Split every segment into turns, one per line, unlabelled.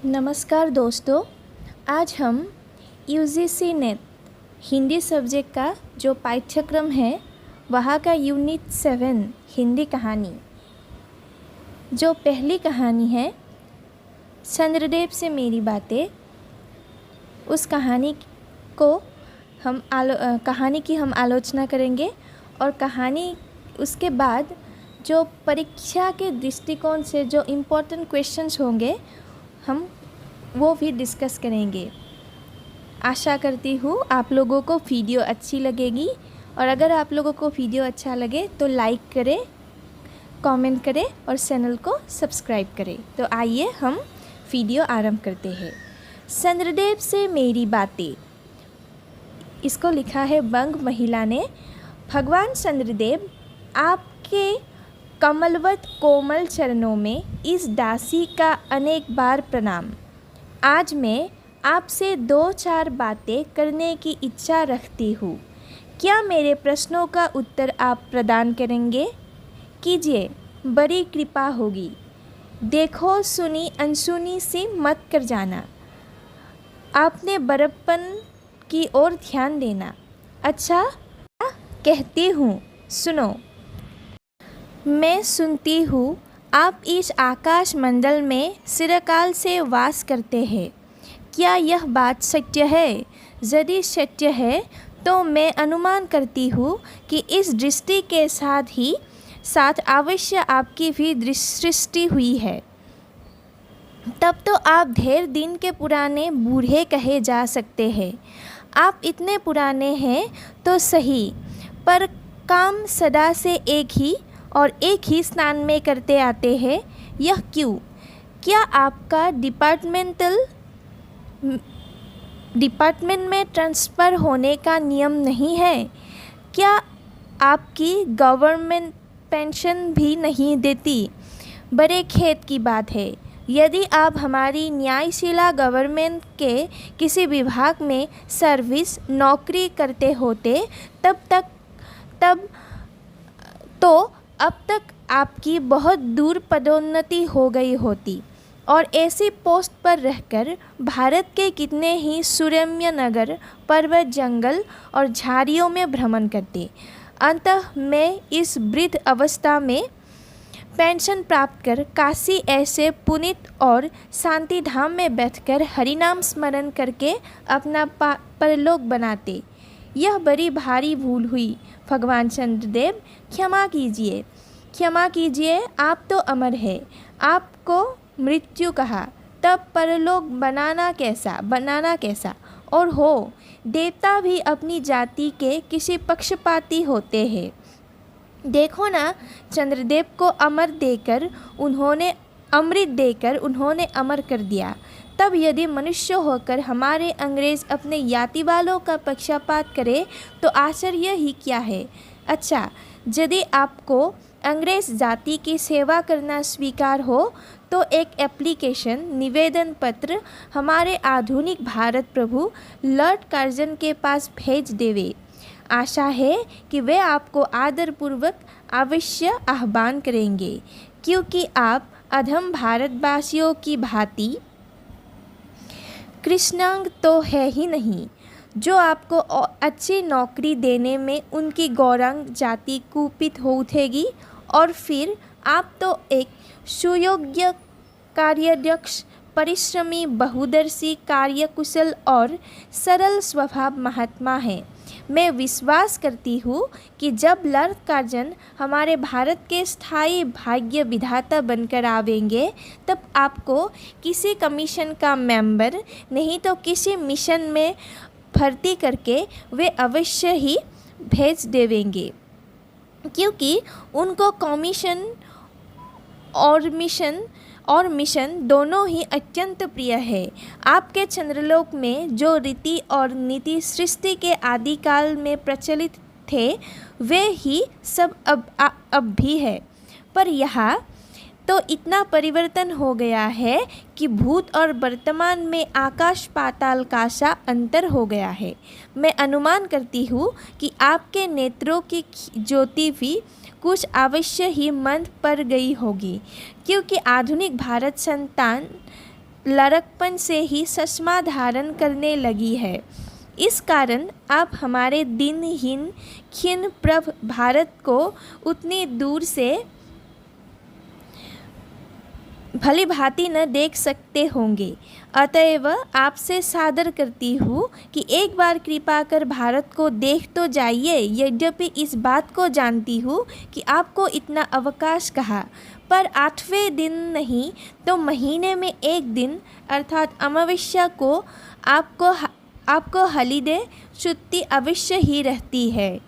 नमस्कार दोस्तों। आज हम यूजीसी नेट हिंदी सब्जेक्ट का जो पाठ्यक्रम है वहाँ का यूनिट 7 हिंदी कहानी, जो पहली कहानी है चंद्रदेव से मेरी बातें, उस कहानी को कहानी की हम आलोचना करेंगे। और कहानी उसके बाद जो परीक्षा के दृष्टिकोण से जो इम्पोर्टेंट क्वेश्चंस होंगे हम वो भी डिस्कस करेंगे। आशा करती हूँ आप लोगों को वीडियो अच्छी लगेगी, और अगर आप लोगों को वीडियो अच्छा लगे तो लाइक करें, कमेंट करें और चैनल को सब्सक्राइब करें। तो आइए हम वीडियो आरंभ करते हैं। चंद्रदेव से मेरी बातें, इसको लिखा है बंग महिला ने। भगवान चंद्रदेव, आपके कमलवत कोमल चरणों में इस दासी का अनेक बार प्रणाम। आज मैं आपसे 2-4 बातें करने की इच्छा रखती हूँ। क्या मेरे प्रश्नों का उत्तर आप प्रदान करेंगे? कीजिए, बड़ी कृपा होगी। देखो सुनी अनसुनी सी मत कर जाना। आपने बड़प्पन की ओर ध्यान देना। अच्छा, कहती हूँ, सुनो। मैं सुनती हूँ आप इस आकाश मंडल में चिरकाल से वास करते हैं। क्या यह बात सत्य है? यदि सत्य है तो मैं अनुमान करती हूँ कि इस दृष्टि के साथ अवश्य आपकी भी सृष्टि हुई है। तब तो आप ढेर दिन के पुराने बूढ़े कहे जा सकते हैं। आप इतने पुराने हैं तो सही, पर काम सदा से एक ही स्थान में करते आते हैं। यह क्यों? क्या आपका डिपार्टमेंट में ट्रांसफ़र होने का नियम नहीं है? क्या आपकी गवर्नमेंट पेंशन भी नहीं देती? बड़े खेद की बात है। यदि आप हमारी न्यायशिला गवर्नमेंट के किसी विभाग में सर्विस नौकरी करते होते अब तक आपकी बहुत दूर पदोन्नति हो गई होती, और ऐसी पोस्ट पर रहकर भारत के कितने ही सुरम्य नगर, पर्वत, जंगल और झाड़ियों में भ्रमण करते। अंततः मैं इस वृद्ध अवस्था में पेंशन प्राप्त कर काशी ऐसे पुनीत और शांति धाम में बैठकर हरिनाम स्मरण करके अपना परलोक बनाते। यह बड़ी भारी भूल हुई। भगवान चंद्रदेव, क्षमा कीजिए, आप तो अमर है। आपको मृत्यु कहा, तब परलोक बनाना कैसा? और हो, देवता भी अपनी जाति के किसी पक्षपाती होते हैं। देखो ना, चंद्रदेव को अमृत देकर उन्होंने अमर कर दिया। तब यदि मनुष्य होकर हमारे अंग्रेज़ अपने जाति वालों का पक्षपात करे तो आश्चर्य ही क्या है। अच्छा, यदि आपको अंग्रेज़ जाति की सेवा करना स्वीकार हो तो एक एप्लीकेशन, निवेदन पत्र हमारे आधुनिक भारत प्रभु लॉर्ड कार्जन के पास भेज देवे। आशा है कि वे आपको आदरपूर्वक अवश्य आह्वान करेंगे, क्योंकि आप अधम भारतवासियों की भांति कृष्णांग तो है ही नहीं, जो आपको अच्छी नौकरी देने में उनकी गौरांग जाति कुपित हो उठेगी। और फिर आप तो एक सुयोग्य, कार्यदक्ष, परिश्रमी, बहुदर्शी, कार्यकुशल और सरल स्वभाव महात्मा हैं। मैं विश्वास करती हूँ कि जब लॉर्ड कार्जन हमारे भारत के स्थायी भाग्य विधाता बनकर आवेंगे, तब आपको किसी कमीशन का मेंबर नहीं तो किसी मिशन में भर्ती करके वे अवश्य ही भेज देवेंगे, क्योंकि उनको कमीशन और मिशन दोनों ही अत्यंत प्रिय है। आपके चंद्रलोक में जो रीति और नीति सृष्टि के आदिकाल में प्रचलित थे, वे ही सब अब भी है। पर यहाँ तो इतना परिवर्तन हो गया है कि भूत और वर्तमान में आकाश पाताल का सा अंतर हो गया है। मैं अनुमान करती हूँ कि आपके नेत्रों की ज्योति भी कुछ अवश्य ही मंद पड़ गई होगी, क्योंकि आधुनिक भारत संतान लड़कपन से ही चश्मा धारण करने लगी है। इस कारण आप हमारे दिनहीन क्षीण प्रभ भारत को उतनी दूर से भली भांति न देख सकते होंगे। अतएव आपसे सादर करती हूँ कि एक बार कृपा कर भारत को देख तो जाइए। यद्यपि इस बात को जानती हूँ कि आपको इतना अवकाश कहा, पर 8वें दिन नहीं तो महीने में एक दिन अर्थात अमावस्या को आपको हॉलिडे छुट्टी अवश्य ही रहती है।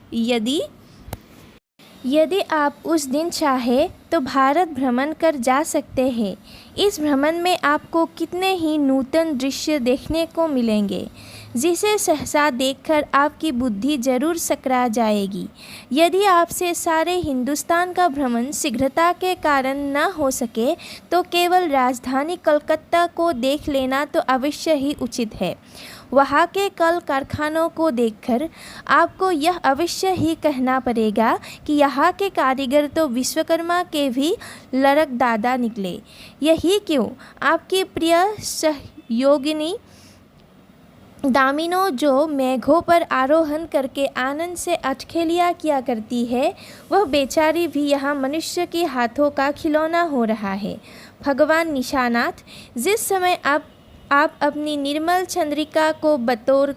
यदि आप उस दिन चाहे तो भारत भ्रमण कर जा सकते हैं। इस भ्रमण में आपको कितने ही नूतन दृश्य देखने को मिलेंगे, जिसे सहसा देखकर आपकी बुद्धि जरूर सकरा जाएगी। यदि आपसे सारे हिंदुस्तान का भ्रमण शीघ्रता के कारण न हो सके तो केवल राजधानी कलकत्ता को देख लेना तो अवश्य ही उचित है। वहाँ के कल कारखानों को देखकर आपको यह अवश्य ही कहना पड़ेगा कि यहाँ के कारीगर तो विश्वकर्मा के भी लड़क दादा निकले। यही क्यों आपकी प्रिय सहयोगिनी दामिनो, जो मेघों पर आरोहण करके आनंद से अटखेलियाँ किया करती है, वह बेचारी भी यहाँ मनुष्य के हाथों का खिलौना हो रहा है। भगवान निशानाथ, जिस समय आप अपनी निर्मल चंद्रिका को बतौर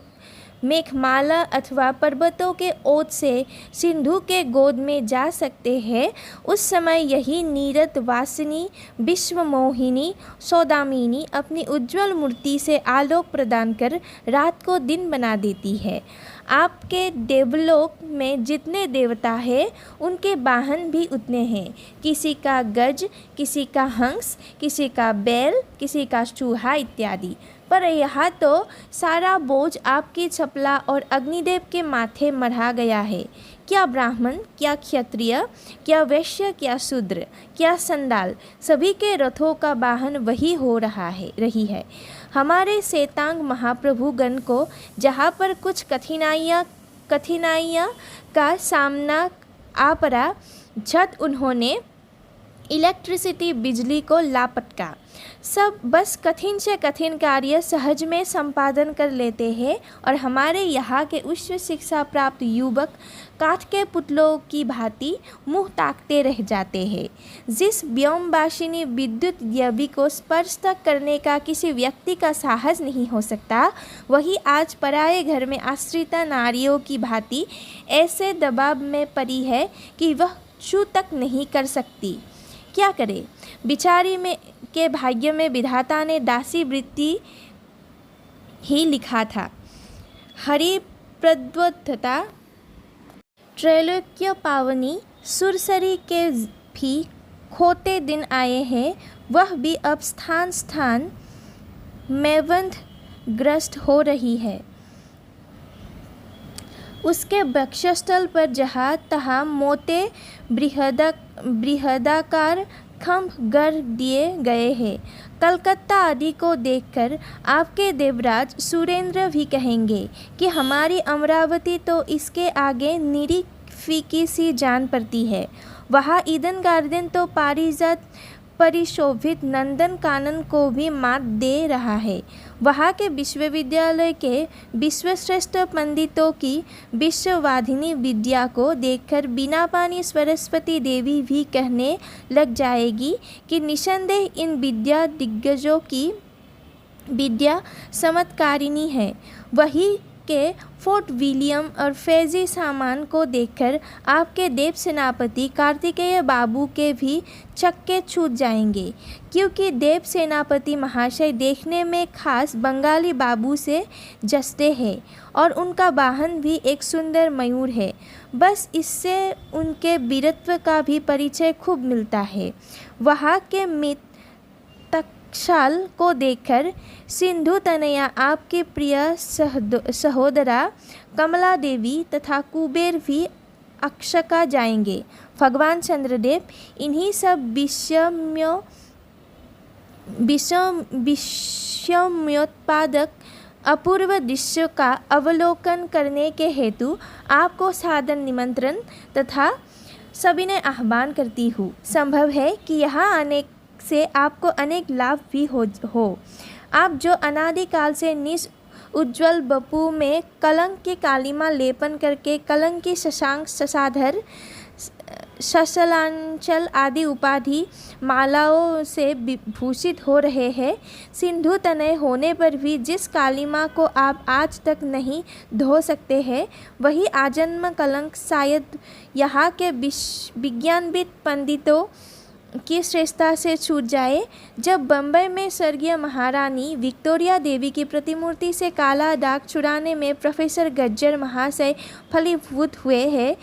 मेघमाला अथवा पर्वतों के ओट से सिंधु के गोद में जा सकते हैं, उस समय यही नीरद वासिनी विश्वमोहिनी सौदामिनी अपनी उज्ज्वल मूर्ति से आलोक प्रदान कर रात को दिन बना देती है। आपके देवलोक में जितने देवता हैं उनके वाहन भी उतने हैं। किसी का गज, किसी का हंस, किसी का बैल, किसी का चूहा इत्यादि। पर यहाँ तो सारा बोझ आपकी चपला और अग्निदेव के माथे मढ़ा गया है। क्या ब्राह्मण, क्या क्षत्रिय, क्या वैश्य, क्या शूद्र, क्या संडाल, सभी के रथों का वाहन वही हो रही है। हमारे श्वेतांग महाप्रभु गण को जहाँ पर कुछ कठिनाइयाँ का सामना आ पड़ा, झट उन्होंने इलेक्ट्रिसिटी बिजली को लापटका। सब बस कठिन से कठिन कार्य सहज में संपादन कर लेते हैं और हमारे यहाँ के उच्च शिक्षा प्राप्त युवक काठ के पुतलों की भांति मुंह ताकते रह जाते हैं। जिस व्योमवासिनी विद्युत द्रव्य को स्पर्श तक करने का किसी व्यक्ति का साहस नहीं हो सकता, वही आज पराये घर में आश्रिता नारियों की भांति ऐसे दबाव में पड़ी है कि वह छू तक नहीं कर सकती। क्या करे बिचारी में के भाग्य में विधाता ने दासी वृत्ति ही लिखा था। हरि प्रद्योतता त्रैलोक्य पावनी सुरसरी के भी खोते दिन आए हैं। वह भी अब स्थान स्थान मैवंध ग्रस्त हो रही है। उसके वक्षस्थल पर जहाँ तहाँ मोटे बृहदाकार खंभ गढ़ दिए गए हैं। कलकत्ता आदि को देखकर आपके देवराज सुरेंद्र भी कहेंगे कि हमारी अमरावती तो इसके आगे निरी फीकी सी जान पड़ती है। वहाँ ईडन गार्डन तो पारिजात परिशोभित नंदन कानन को भी मात दे रहा है। वहाँ के विश्वविद्यालय के विश्वश्रेष्ठ पंडितों की विश्ववाधिनी विद्या को देखकर बिना पानी सरस्वती देवी भी कहने लग जाएगी कि निसंदेह इन विद्या दिग्गजों की विद्या चमत्कारिणी है। वही के फोर्ट विलियम और फैजी सामान को देखकर आपके देव सेनापति कार्तिकेय बाबू के भी चक्के छूट जाएंगे, क्योंकि देव सेनापति महाशय देखने में खास बंगाली बाबू से जचते हैं और उनका वाहन भी एक सुंदर मयूर है। बस इससे उनके वीरत्व का भी परिचय खूब मिलता है। वहाँ के मित तक्षाल को देखकर सिंधु तनया आपके प्रिय सहोदरा कमला देवी तथा कुबेर भी अक्षका जाएंगे। भगवान चंद्रदेव इन्हीं सब विस्मयोत्पादक अपूर्व दृश्य का अवलोकन करने के हेतु आपको सादर निमंत्रण तथा सविनय आह्वान करती हूँ। संभव है कि यहाँ आने से आपको अनेक लाभ भी हो। आप जो अनादिकाल से निज उज्ज्वल बपू में कलंक की कालिमा लेपन करके कलंक की शशांक शशाधर शशलांचल आदि उपाधि मालाओं से भूषित हो रहे हैं, सिंधु तनय होने पर भी जिस कालिमा को आप आज तक नहीं धो सकते हैं, वही आजन्म कलंक शायद यहाँ के विज्ञानविद पंडितों की श्रेष्ठता से छूट जाए। जब बम्बई में स्वर्गीय महारानी विक्टोरिया देवी की प्रतिमूर्ति से काला दाग छुड़ाने में प्रोफेसर गज्जर महाशय फलीभूत हुए हैं,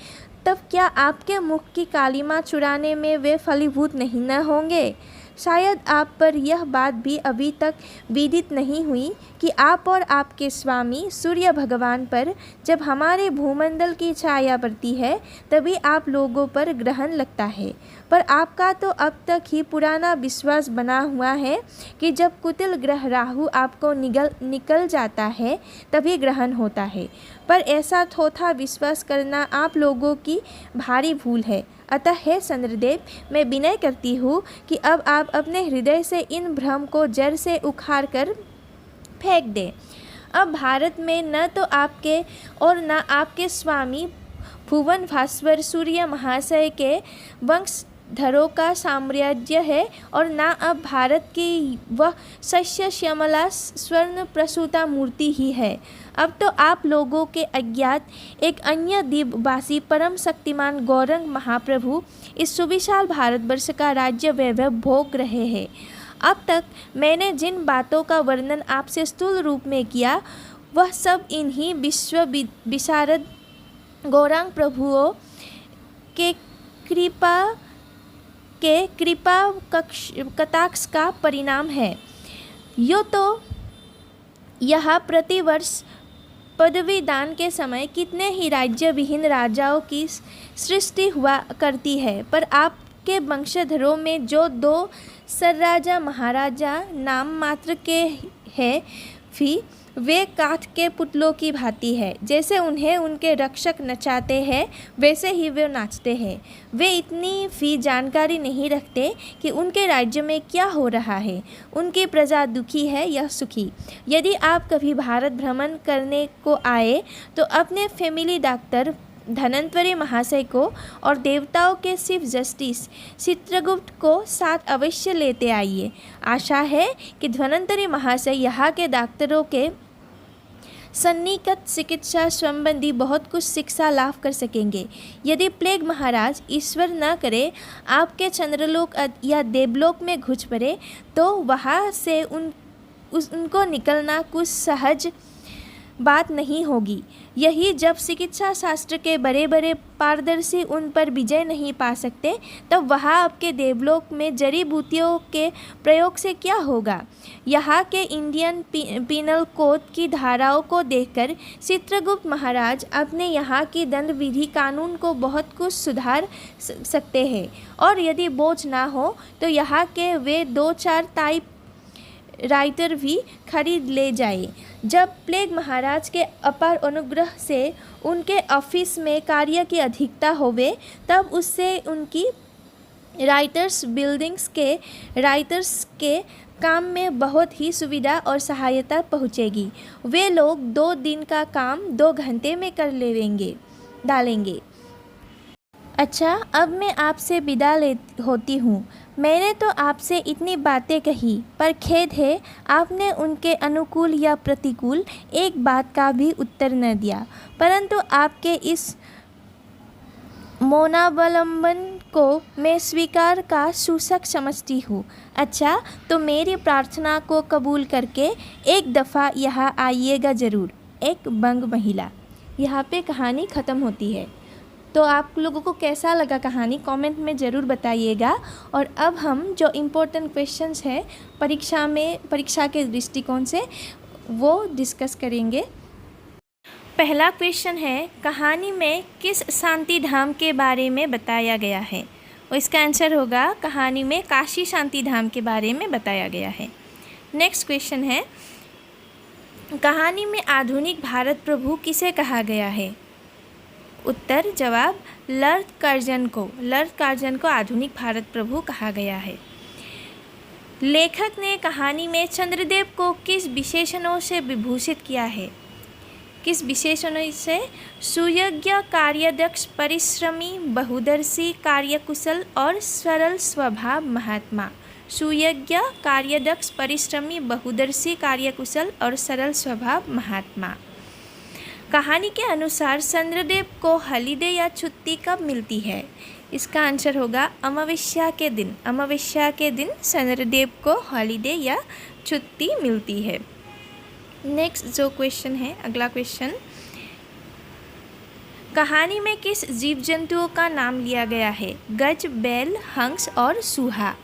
तब क्या आपके मुख की कालिमा छुड़ाने में वे फलीभूत नहीं न होंगे? शायद आप पर यह बात भी अभी तक विदित नहीं हुई कि आप और आपके स्वामी सूर्य भगवान पर जब हमारे भूमंडल की छाया पड़ती है, तभी आप लोगों पर ग्रहण लगता है। पर आपका तो अब तक ही पुराना विश्वास बना हुआ है कि जब कुटिल ग्रह राहु आपको निकल जाता है, तभी ग्रहण होता है। पर ऐसा थोथा विश्वास करना आप लोगों की भारी भूल है। अतः हे चंद्रदेव, मैं विनय करती हूँ कि अब आप अपने हृदय से इन भ्रम को जड़ से उखाड़ कर फेंक दें। अब भारत में न तो आपके और न आपके स्वामी भुवन भास्वर सूर्य महाशय के वंशधरों का साम्राज्य है, और न अब भारत की वह शस्य श्यामला स्वर्ण प्रसूता मूर्ति ही है। अब तो आप लोगों के अज्ञात एक अन्य द्वीपवासी परम शक्तिमान गौरंग महाप्रभु इस सुविशाल भारतवर्ष का राज्य वैभव भोग रहे हैं। अब तक मैंने जिन बातों का वर्णन आपसे स्थूल रूप में किया, वह सब इन्हीं विश्व विशारद गौरांग प्रभुओं के कृपा कटाक्ष का परिणाम है। यो तो यह प्रतिवर्ष पदवी दान के समय कितने ही राज्य विहीन राजाओं की सृष्टि हुआ करती है, पर आपके वंशधरों में जो 2 सरराजा महाराजा नाम मात्र के हैं, भी वे काठ के पुतलों की भांति है। जैसे उन्हें उनके रक्षक नचाते हैं, वैसे ही वे नाचते हैं। वे इतनी भी जानकारी नहीं रखते कि उनके राज्य में क्या हो रहा है, उनकी प्रजा दुखी है या सुखी। यदि आप कभी भारत भ्रमण करने को आए, तो अपने फैमिली डॉक्टर धनंतरी महाशय को और देवताओं के चीफ जस्टिस चित्रगुप्त को साथ अवश्य लेते आइए। आशा है कि धनंतरी महाशय यहाँ के डॉक्टरों के सन्निकट चिकित्सा संबंधी बहुत कुछ शिक्षा लाभ कर सकेंगे। यदि प्लेग महाराज ईश्वर न करे आपके चंद्रलोक या देवलोक में घुस पड़े, तो वहाँ से उनको निकलना कुछ सहज बात नहीं होगी। यही जब चिकित्सा शास्त्र के बड़े बड़े पारदर्शी उन पर विजय नहीं पा सकते, तब वहाँ आपके देवलोक में जड़ी बूटियों के प्रयोग से क्या होगा। यहाँ के इंडियन पीनल कोड की धाराओं को देखकर चित्रगुप्त महाराज अपने यहाँ की दंड विधि कानून को बहुत कुछ सुधार सकते हैं, और यदि बोझ ना हो तो यहाँ के वे 2-4 टाइप राइटर भी खरीद ले जाए। जब प्लेग महाराज के अपार अनुग्रह से उनके ऑफिस में कार्य की अधिकता होवे, तब उससे उनकी राइटर्स बिल्डिंग्स के राइटर्स के काम में बहुत ही सुविधा और सहायता पहुंचेगी। वे लोग 2 दिन का काम 2 घंटे में कर डालेंगे। अच्छा, अब मैं आपसे विदा होती हूँ। मैंने तो आपसे इतनी बातें कही, पर खेद है आपने उनके अनुकूल या प्रतिकूल एक बात का भी उत्तर न दिया। परंतु आपके इस मौनावलंबन को मैं स्वीकार का सूचक समझती हूँ। अच्छा, तो मेरी प्रार्थना को कबूल करके एक दफ़ा यहाँ आइएगा ज़रूर। एक बंग महिला। यहाँ पे कहानी ख़त्म होती है। तो आप लोगों को कैसा लगा कहानी, कमेंट में ज़रूर बताइएगा। और अब हम जो इम्पोर्टेंट क्वेश्चंस है परीक्षा के दृष्टिकोण से वो डिस्कस करेंगे। पहला क्वेश्चन है, कहानी में किस शांति धाम के बारे में बताया गया है। और इसका आंसर होगा, कहानी में काशी शांति धाम के बारे में बताया गया है। नेक्स्ट क्वेश्चन है, कहानी में आधुनिक भारत प्रभु किसे कहा गया है। उत्तर जवाब, लर्ड कर्जन को आधुनिक भारत प्रभु कहा गया है। लेखक ने कहानी में चंद्रदेव को किस विशेषणों से विभूषित किया है? किस विशेषणों से? सुयोग्य, कार्यदक्ष, परिश्रमी, बहुदर्शी, कार्यकुशल और सरल स्वभाव महात्मा। सुयोग्य, कार्यदक्ष, परिश्रमी, बहुदर्शी, कार्यकुशल और सरल स्वभाव महात्मा। कहानी के अनुसार चंद्रदेव को हॉलीडे या छुट्टी कब मिलती है? इसका आंसर होगा अमावस्या के दिन। अमावस्या के दिन चंद्रदेव को हॉलीडे या छुट्टी मिलती है। नेक्स्ट जो क्वेश्चन है, अगला क्वेश्चन, कहानी में किस जीव जंतुओं का नाम लिया गया है? गज, बैल, हंस और सूहा।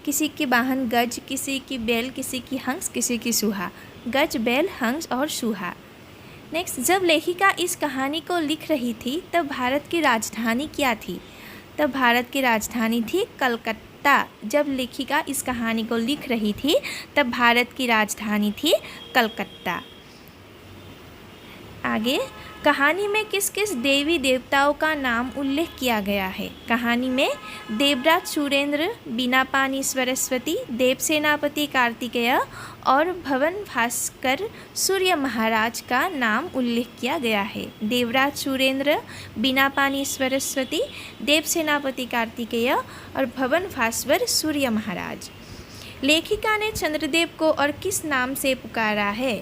किसी की वाहन गज, किसी की बैल, किसी की हंस, किसी की सूहा। गज, बैल, हंस और सूहा। नेक्स्ट, जब लेखिका इस कहानी को लिख रही थी तब भारत की राजधानी क्या थी? तब भारत की राजधानी थी कलकत्ता। जब लेखिका इस कहानी को लिख रही थी तब भारत की राजधानी थी कलकत्ता। आगे, कहानी में किस किस देवी देवताओं का नाम उल्लेख किया गया है? कहानी में देवराज सुरेंद्र, बीनापानी सरस्वती, देवसेनापति कार्तिकेय और भवन भास्कर सूर्य महाराज का नाम उल्लेख किया गया है। देवराज सुरेंद्र, बीनापानी सरस्वती, देवसेनापति कार्तिकेय और भवन भास्कर सूर्य महाराज। लेखिका ने चंद्रदेव को और किस नाम से पुकारा है?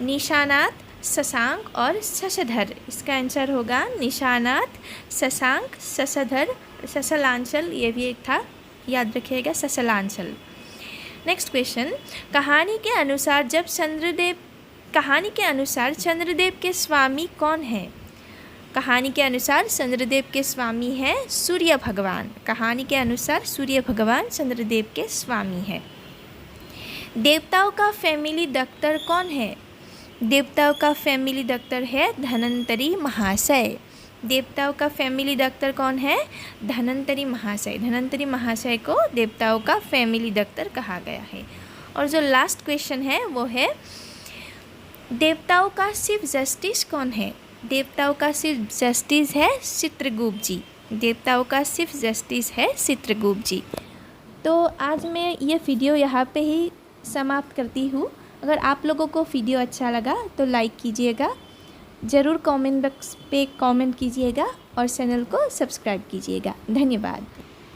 निशानाथ, शशांक और शशधर। इसका आंसर होगा निशानाथ, शशांक, शशधर, ससलांचल, ये भी एक था, याद रखिएगा, ससलांचल। नेक्स्ट क्वेश्चन, कहानी के अनुसार चंद्रदेव के स्वामी कौन है? कहानी के अनुसार चंद्रदेव के स्वामी हैं सूर्य भगवान। कहानी के अनुसार सूर्य भगवान चंद्रदेव के स्वामी हैं। देवताओं का फैमिली डॉक्टर कौन है? देवताओं का फैमिली डॉक्टर है धन्वंतरी महाशय। देवताओं का फैमिली डॉक्टर कौन है? धन्वंतरी महाशय। धन्वंतरी महाशय को देवताओं का फैमिली डॉक्टर कहा गया है। और जो लास्ट क्वेश्चन है वो है, देवताओं का चीफ जस्टिस कौन है? देवताओं का चीफ जस्टिस है चित्रगुप्त जी। देवताओं का चीफ जस्टिस है चित्रगुप्त जी। तो आज मैं ये वीडियो यहाँ पे ही समाप्त करती हूँ। अगर आप लोगों को वीडियो अच्छा लगा तो लाइक कीजिएगा, ज़रूर कमेंट बॉक्स पे कमेंट कीजिएगा और चैनल को सब्सक्राइब कीजिएगा। धन्यवाद।